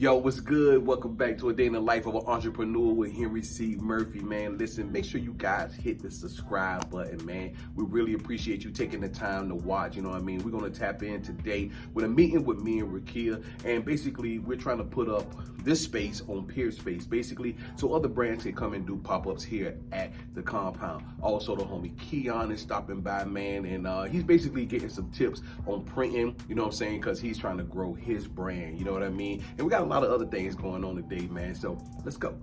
Yo, what's good? Welcome back to A Day in the Life of an Entrepreneur with Henry C. Murphy, man. Listen, make sure you guys hit the subscribe button, man. We really appreciate you taking the time to watch, you know what I mean? We're going to tap in today with a meeting with me and Rakia, and basically we're trying to put up this space on Peer Space, basically, so other brands can come and do pop-ups here at the compound. Also, the homie Keon is stopping by, man, and he's basically getting some tips on printing, you know what I'm saying, because he's trying to grow his brand, you know what I mean? And we got a lot of other things going on today, man, so let's go.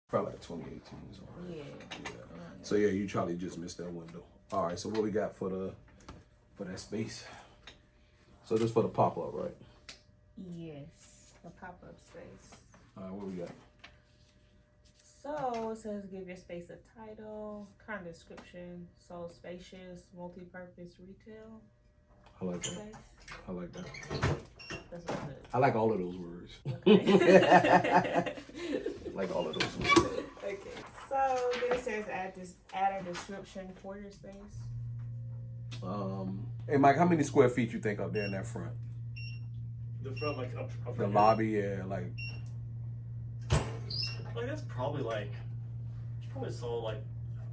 Probably like 2018 is all right. Yeah. So yeah, you probably just missed that window. All right, so what we got for that space? So this for the pop-up, right? Yes, the pop-up space. All right, what we got? So it says give your space a title, kind of description. So spacious, multi-purpose retail. I like that. Space. I like that. That's what's good. I like all of those words. Okay. Like all of those words. Okay. So then it says add a description for your space. Hey Mike, how many square feet you think up there in that front? The front, like up The here? lobby, yeah, like That's probably it's probably sold like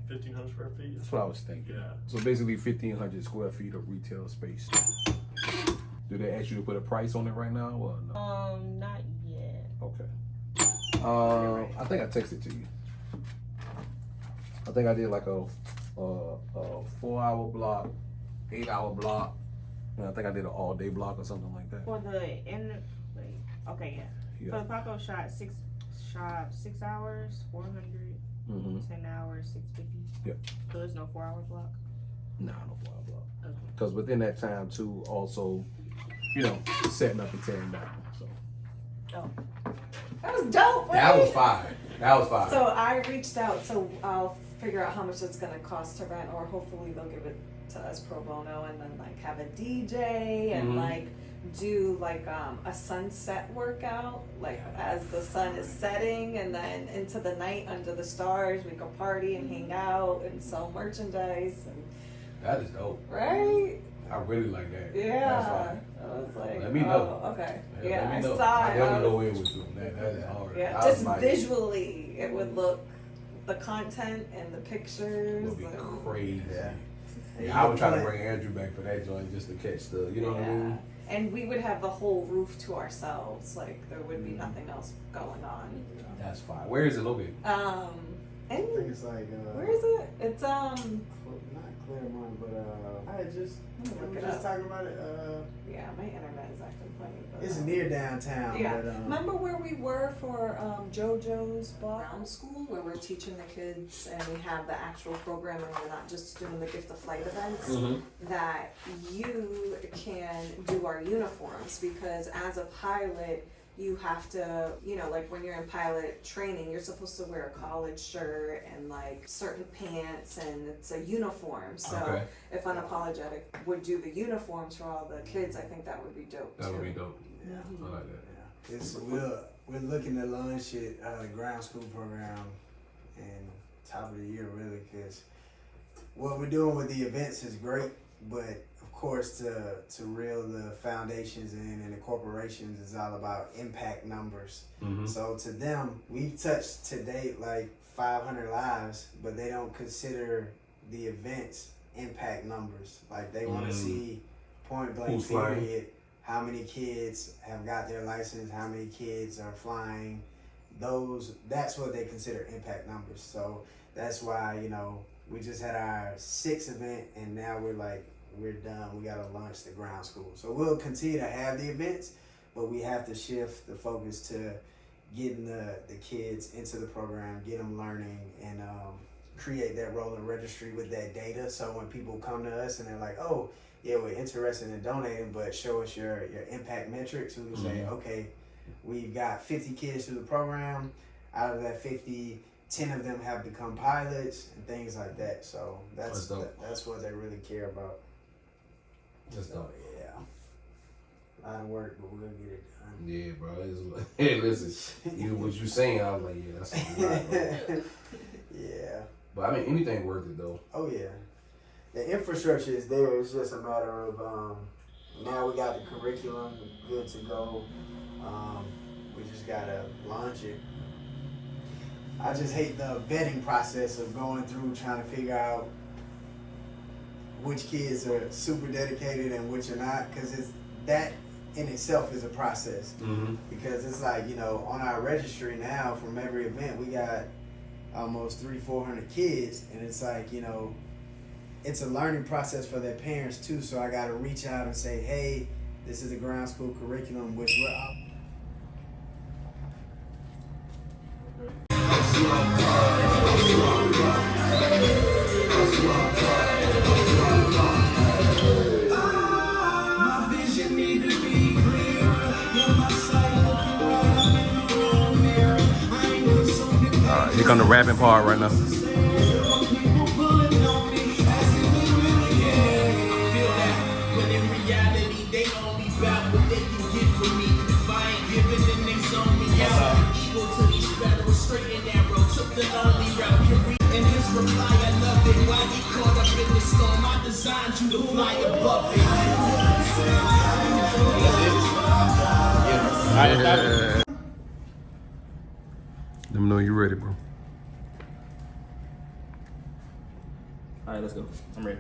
1,500 square feet. that's what I was thinking. Yeah. So basically 1,500 square feet of retail space. Do they ask you to put a price on it right now or no? Not yet. Okay. I think I texted to you. I think I did like a 4-hour block, 8-hour block, and I think I did an all-day block or something like that. For the okay, yeah. For the pop-up shop, 6 hours, 400. 10 hours, 650. Yep. So there's no 4-hour block. Nah, no 4-hour block. Okay. Because within that time too, also, setting up and tearing down. So Oh. That was dope, right? that was fire. That was fire. So I reached out, so I'll figure out how much it's gonna cost to rent, or hopefully they'll give it to us pro bono, and then like have a DJ and like do like a sunset workout, like as the sun is setting, and then into the night under the stars we go party and hang out and sell merchandise and That is dope. right. I really like that. Yeah, That's fire. I was like, Let me know. oh, okay. Yeah, Yeah, let me I know. saw I it. definitely go in with you. That is hard. Yeah, I was just like, visually, it would look, the content and the pictures. would be and, crazy. Yeah. I would try to bring Andrew back for that joint just to catch the, you know what I mean? And we would have the whole roof to ourselves, like there would be nothing else going on. That's fine. Where is it located? I And think it's like where is it? It's not Claremont, but I just Look we it were just up. talking about it. yeah, my internet is acting funny. But, It's near downtown. Yeah. But, Remember where we were for JoJo's Brown School, where we're teaching the kids and we have the actual programming. We're not just doing the gift of flight events. That you can do our uniforms, because as a pilot, you have to, like when you're in pilot training, you're supposed to wear a collared shirt and like certain pants, and it's a uniform. So Okay. if Unapologetic would do the uniforms for all the kids, I think that would be dope That too. would be dope. yeah. I like that. Yeah. It's we're looking to launch it the ground school program in top of the year, really, because what we're doing with the events is great, but of course to reel the foundations in and the corporations is all about impact numbers. So to them, we've touched to date like 500 lives, but they don't consider the events impact numbers. Like they want to see point blank Who's flying? period, how many kids have got their license, how many kids are flying. That's what they consider impact numbers. So that's why, we just had our 6th event, and now we're done. We got to launch the ground school. So we'll continue to have the events, but we have to shift the focus to getting the kids into the program, get them learning, and create that rolling registry with that data. So when people come to us and they're like, oh, yeah, we're interested in donating, but show us your impact metrics, we can say, okay, we've got 50 kids through the program. Out of that 50, 10 of them have become pilots and things like that. So that's what they really care about. That's dope. Yeah. A lot of work, but we'll get it done. Yeah, bro. It's like, hey, listen, you what you saying, I was like, yeah, that's a lot, bro. Yeah. But I mean, anything worth it though. Oh yeah. The infrastructure is there. It's just a matter of now we got the curriculum good to go. We just gotta launch it. I just hate the vetting process of going through trying to figure out which kids are super dedicated and which are not, because it's that in itself is a process. Because it's like, you know, on our registry now from every event we got almost 300-400 kids, and it's like, you know, it's a learning process for their parents too. So I got to reach out and say, hey, this is a ground school curriculum, which we're out. Here come the rapping part right now. In his reply, I love it. Why he caught up in the storm? I designed you to fly above it. Let me know you're ready, bro. All right, let's go. I'm ready.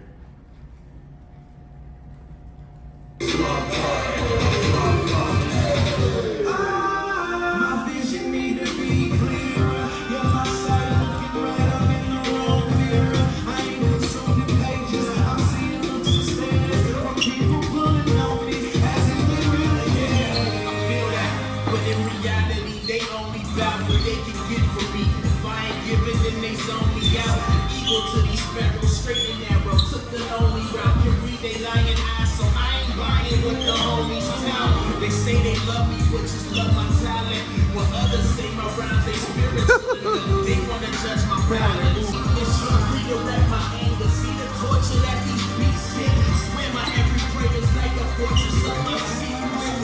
My vision need to be clear. You're my sight looking right up in the wrong mirror. I ain't consuming pages. I'm seeing looks and stares from people pulling on me as if they really care. I feel that, but in reality, they only bout what they can get from me. If I ain't giving, then they zone me out. Equal to these sparrows, straight and narrow. Took the lonely route, can read they lying eyes, so I ain't buying what the homies tell. They say they love me, but just love my talent. When others say my rhymes, they spiritual. They wanna judge my balance. It's trying to redirect my anger. See the torture that these beats get. Swear my every prayer's like a fortress of my secrets.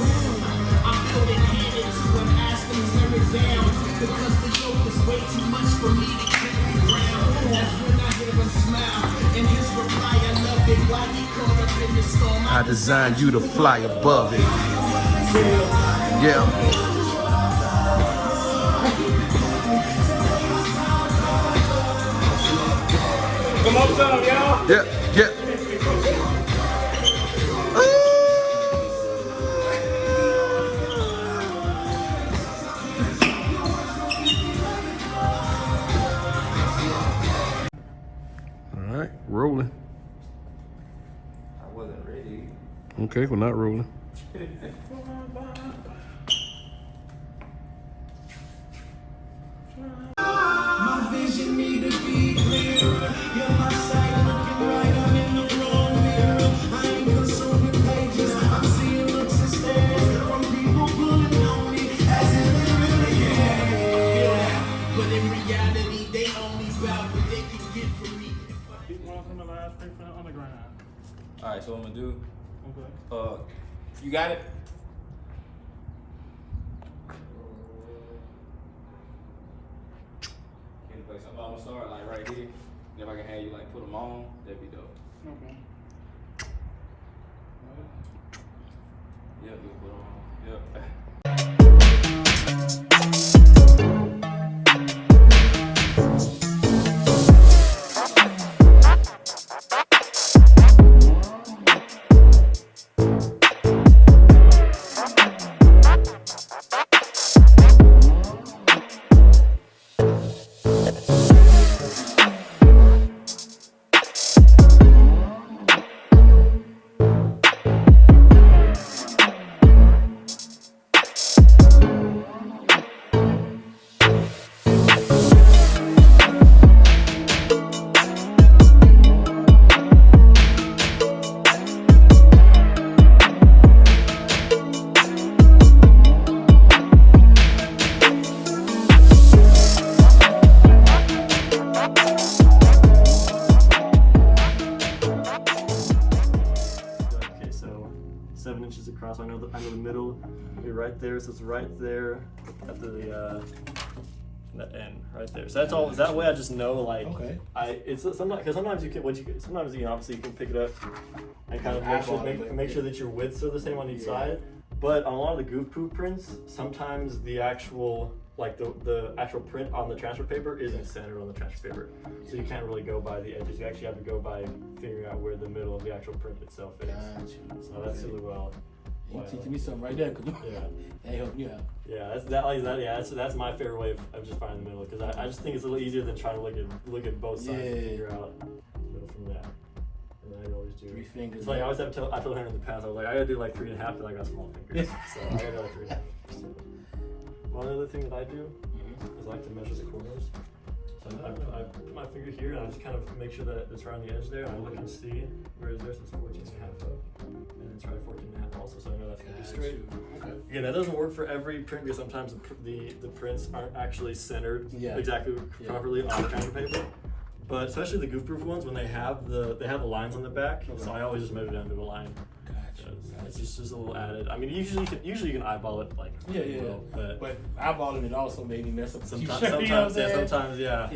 I'm building hand into them, ask them tear it down. Because the yoke is way too much for me to carry around. That's when I hear him smile. In his reply, I love it. Why he caught up in the storm? I designed you to fly above it. Yeah. Come up some, y'all. Yeah, yeah. All right, rolling. I wasn't ready. Okay, we're not rolling. My vision need to be clear. You're my sight looking right up in the wrong mirror. I ain't consuming pages. I'm seeing looks and stares from people pulling on me as if they really care. I feel that, but in reality, they only bout what they can get from me. Keep one from the last straight from the underground. All right, so what I'm gonna do? Okay. You got it. I'm gonna start like right here. And if I can have you like put them on, that'd be dope. Okay. Yep, you put them on. Yep. there, so it's right there at the end, right there. So that's all. That way, I just know, like, Okay. it's sometimes because sometimes you can sometimes obviously you can pick it up and kind of make sure that your widths are the same on each side. But on a lot of the goof proof prints, sometimes the actual the actual print on the transfer paper isn't centered on the transfer paper, so you can't really go by the edges. You actually have to go by figuring out where the middle of the actual print itself is. So that's really well. You teaching me something right there, cause Yeah. that helped me out. Yeah, that's my favorite way of just finding the middle, because I just think it's a little easier than trying to look at both sides and figure out the middle from that. And then I always do 3 fingers. It's like I always have to. I told her in the past, I was like, I gotta do like 3.5, but I got small fingers, so I gotta do like 3.5. So, one other thing that I do is I like to measure the corners. So I put my finger here and I just kind of make sure that it's right on the edge there. And I look and see where is there, so it's 14.5 up, and then try 14.5 also, so I know that's gonna be straight. Okay. Again, that doesn't work for every print because sometimes the prints aren't actually centered exactly properly on the transfer paper. But especially the goof proof ones, when they have the lines on the back, so I always just measure down to a line. It's just a little added. I mean, usually you can eyeball it like well, but eyeballing it also made me mess up. sometimes, Yeah. I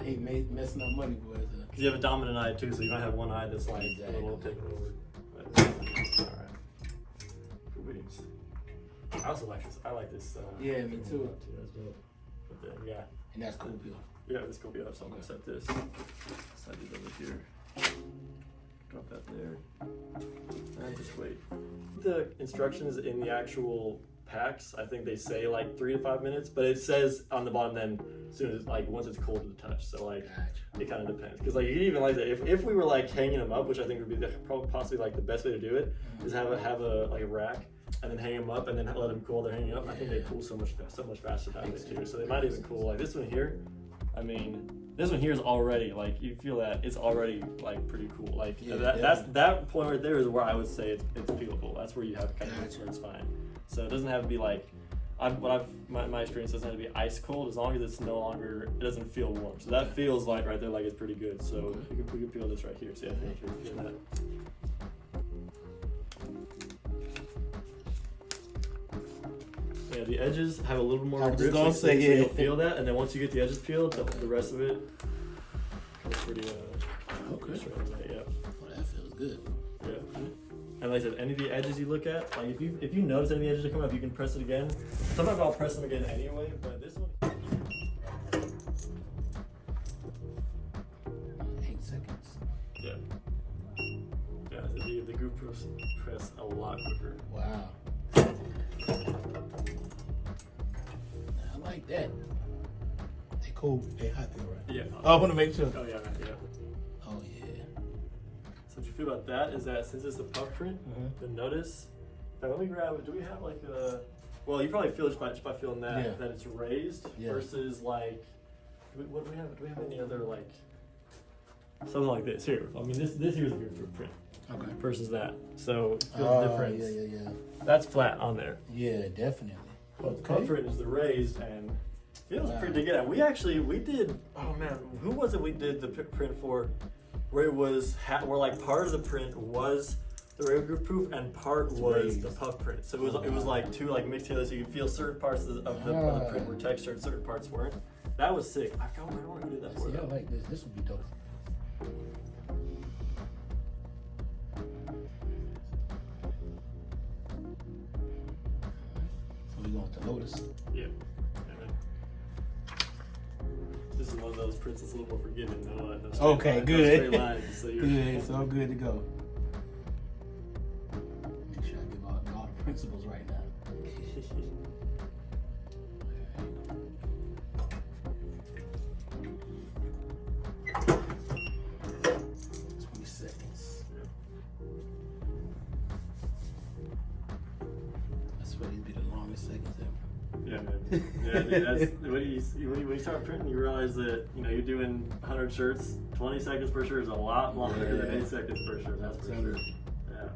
hate messing up money, boys. Because you have a dominant eye too, so you might have one eye that's like a little taken over. But, all right. Cool beans. I also like this. I like this. Yeah, me too. That's dope. But then, And that's cool, Bill. yeah, this could be up. So I'm gonna set this. Slide it over here. Drop that there. And just wait. The instructions in the actual packs, I think they say like 3 to 5 minutes, but it says on the bottom then as soon as once it's cold to the touch. So like it kind of depends, because like you even like that if we were like hanging them up, which I think would be probably possibly like the best way to do it, is have a like a rack and then hang them up and then let them cool. They're hanging up. I think they cool so much faster that way too. So they might even cool like this one here. I mean, this one here is already like you feel that it's already like pretty cool. Like that point right there is where I would say it's peelable. That's where you have kind of where it's fine. So it doesn't have to be like my experience doesn't have to be ice cold, as long as it's no longer, it doesn't feel warm. So that feels like right there like it's pretty good. So we can peel this right here. See, I think you can feel that. Yeah, the edges have a little bit more grip, so you'll feel that, and then once you get the edges peeled, the rest of it comes pretty straight away. Yeah. Well, that feels good. Yeah. And like I said, any of the edges you look at, like if you notice any of the edges are coming up, you can press it again. Sometimes I'll press them again anyway, but this one. 8 seconds. Yeah. Yeah, the goof proofs press a lot quicker. Wow. I like that. They cold. They hot there, right? Yeah. I want to make sure. Oh yeah, right, yeah. Oh yeah. So what you feel about that is that since it's a puff print, then notice that when we grab it, do we have like a, well, you probably feel just by feeling that that it's raised versus like, what do we have? Do we have any other like something like this here? I mean, this here's a good print. Okay. Versus that, so it feels the difference. Yeah. That's flat on there. Yeah, definitely. But the puff print is the raised and feels pretty good. And we did. Oh man, who was it? We did the print for, where it was where like part of the print was the regular goof proof and part was the puff print. So it was like two like mixed together, so you could feel certain parts of the print were textured, certain parts weren't. That was sick. I don't remember who did that for. See, I like this. This would be dope. So we going to Lotus. Yeah. This is one of those prints that's a little more forgiving. No Okay, lines, good. No straight lines, so you're Good, it's all good to go. Make sure I give all the principles right now. 20 seconds. That's what it'd be the longest seconds ever. Yeah, man. Yeah, dude, that's when you start printing, you realize that you're doing 100 shirts. 20 seconds per shirt is a lot longer than 8 seconds per shirt. That's for sure. Yeah.